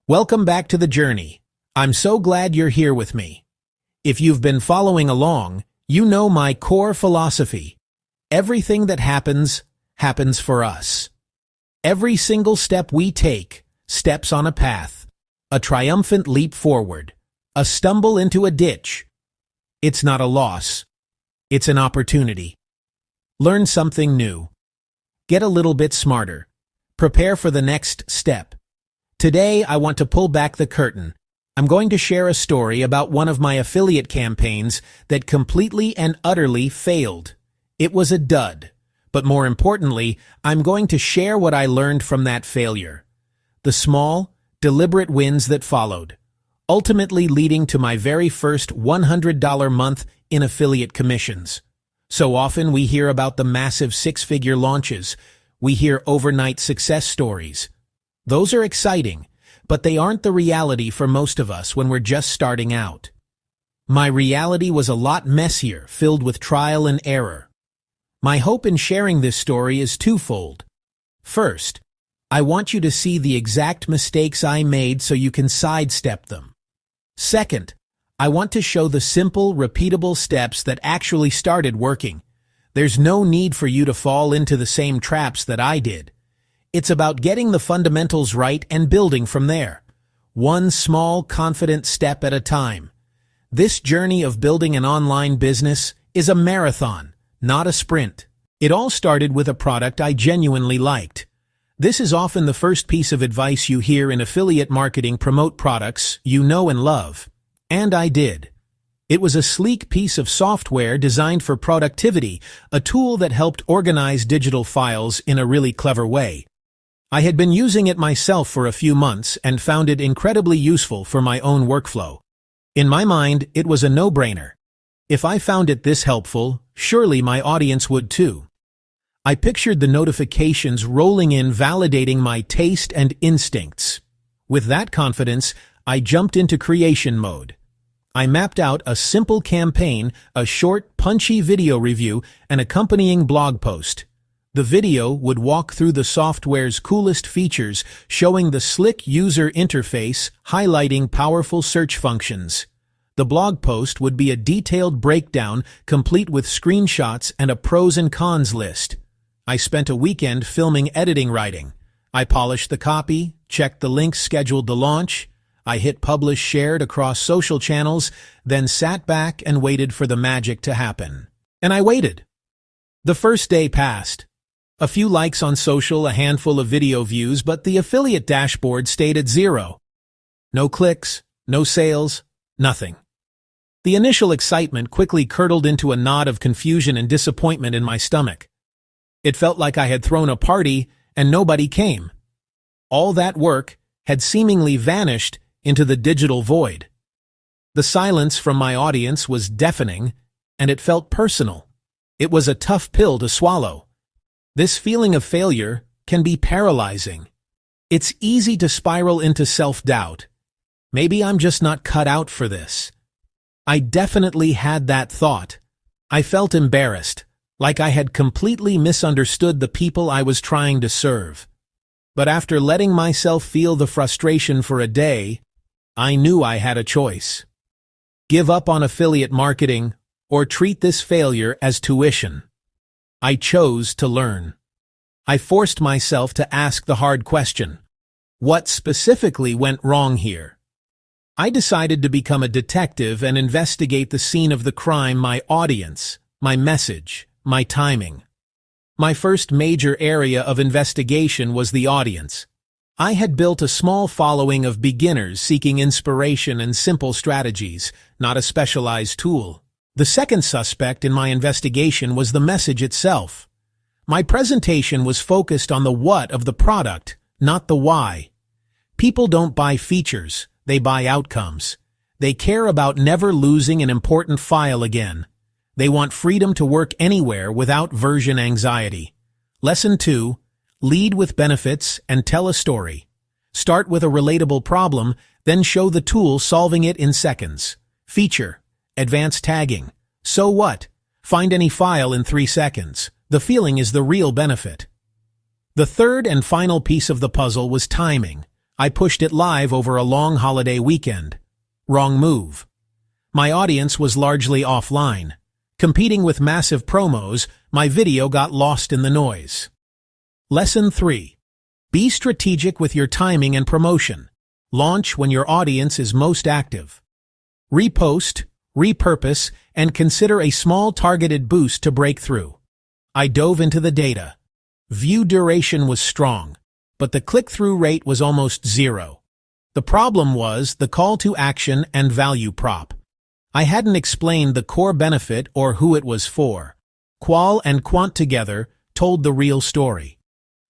Welcome back to the journey. I'm so glad you're here with me. If you've been following along, you know my core philosophy. Everything that happens, happens for us. Every single step we take, steps on a path. A triumphant leap forward. A stumble into a ditch. It's not a loss. It's an opportunity. Learn something new. Get a little bit smarter. Prepare for the next step. Today, I want to pull back the curtain. I'm going to share a story about one of my affiliate campaigns that completely and utterly failed. It was a dud. But more importantly, I'm going to share what I learned from that failure. The small, deliberate wins that followed, ultimately leading to my very first $100 month in affiliate commissions. So often we hear about the massive six-figure launches. We hear overnight success stories. Those are exciting, but they aren't the reality for most of us when we're just starting out. My reality was a lot messier, filled with trial and error. My hope in sharing this story is twofold. First, I want you to see the exact mistakes I made so you can sidestep them. Second, I want to show the simple, repeatable steps that actually started working. There's no need for you to fall into the same traps that I did. It's about getting the fundamentals right and building from there. One small, confident step at a time. This journey of building an online business is a marathon, not a sprint. It all started with a product I genuinely liked. This is often the first piece of advice you hear in affiliate marketing: promote products you know and love. And I did. It was a sleek piece of software designed for productivity, a tool that helped organize digital files in a really clever way. I had been using it myself for a few months and found it incredibly useful for my own workflow. In my mind, it was a no-brainer. If I found it this helpful, surely my audience would too. I pictured the notifications rolling in, validating my taste and instincts. With that confidence, I jumped into creation mode. I mapped out a simple campaign, a short, punchy video review, and accompanying blog post. The video would walk through the software's coolest features, showing the slick user interface, highlighting powerful search functions. The blog post would be a detailed breakdown, complete with screenshots and a pros and cons list. I spent a weekend filming editing writing. I polished the copy, checked the links, scheduled the launch. I hit publish, shared across social channels, then sat back and waited for the magic to happen. And I waited. The first day passed. A few likes on social, a handful of video views, but the affiliate dashboard stayed at 0. No clicks, no sales, nothing. The initial excitement quickly curdled into a knot of confusion and disappointment in my stomach. It felt like I had thrown a party and nobody came. All that work had seemingly vanished into the digital void. The silence from my audience was deafening, and it felt personal. It was a tough pill to swallow. This feeling of failure can be paralyzing. It's easy to spiral into self-doubt. Maybe I'm just not cut out for this. I definitely had that thought. I felt embarrassed, like I had completely misunderstood the people I was trying to serve. But after letting myself feel the frustration for a day, I knew I had a choice. Give up on affiliate marketing or treat this failure as tuition. I chose to learn. I forced myself to ask the hard question. What specifically went wrong here? I decided to become a detective and investigate the scene of the crime: my audience, my message, my timing. My first major area of investigation was the audience. I had built a small following of beginners seeking inspiration and simple strategies, not a specialized tool. The second suspect in my investigation was the message itself. My presentation was focused on the what of the product, not the why. People don't buy features, they buy outcomes. They care about never losing an important file again. They want freedom to work anywhere without version anxiety. Lesson 2. Lead with benefits and tell a story. Start with a relatable problem, then show the tool solving it in seconds. Feature. Advanced tagging. So what? Find any file in 3 seconds. The feeling is the real benefit. The third and final piece of the puzzle was timing. I pushed it live over a long holiday weekend. Wrong move. My audience was largely offline. Competing with massive promos, my video got lost in the noise. Lesson 3. Be strategic with your timing and promotion. Launch when your audience is most active. Repost, repurpose, and consider a small targeted boost to break through. I dove into the data. View duration was strong, but the click-through rate was almost zero. The problem was the call to action and value prop. I hadn't explained the core benefit or who it was for. Qual and quant together told the real story.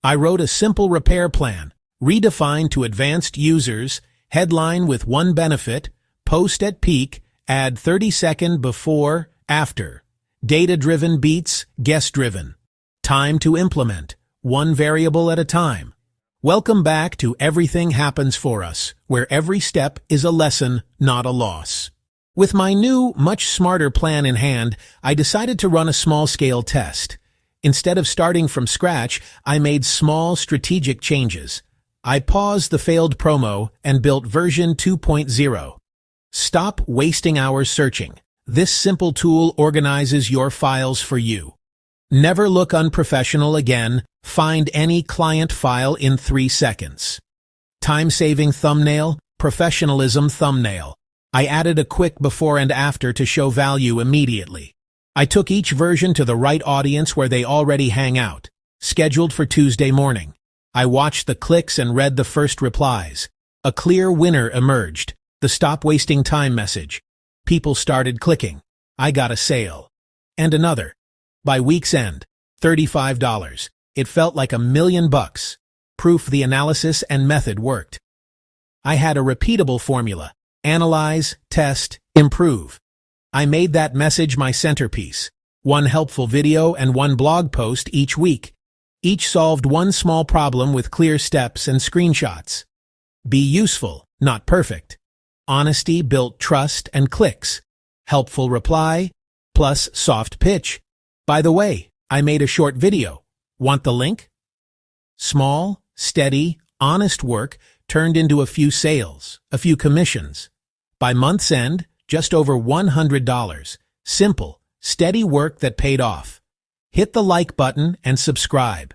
I wrote a simple repair plan, redefined to advanced users, headline with one benefit, post at peak, add 30-second before, after. Data-driven beats guest-driven. Time to implement, one variable at a time. Welcome back to Everything Happens for Us, where every step is a lesson, not a loss. With my new, much smarter plan in hand, I decided to run a small-scale test. Instead of starting from scratch, I made small, strategic changes. I paused the failed promo and built version 2.0. Stop wasting hours searching. This simple tool organizes your files for you. Never look unprofessional again. Find any client file in 3 seconds. Time-saving thumbnail, professionalism thumbnail. I added a quick before and after to show value immediately. I took each version to the right audience where they already hang out. Scheduled for Tuesday morning. I watched the clicks and read the first replies. A clear winner emerged. The stop wasting time message. People started clicking. I got a sale. And another. By week's end, $35. It felt like $1,000,000. Proof the analysis and method worked. I had a repeatable formula. Analyze, test, improve. I made that message my centerpiece. One helpful video and one blog post each week. Each solved one small problem with clear steps and screenshots. Be useful, not perfect. Honesty built trust and clicks. Helpful reply, plus soft pitch. By the way, I made a short video. Want the link? Small, steady, honest work turned into a few sales, a few commissions. By month's end, just over $100. Simple, steady work that paid off. Hit the like button and subscribe.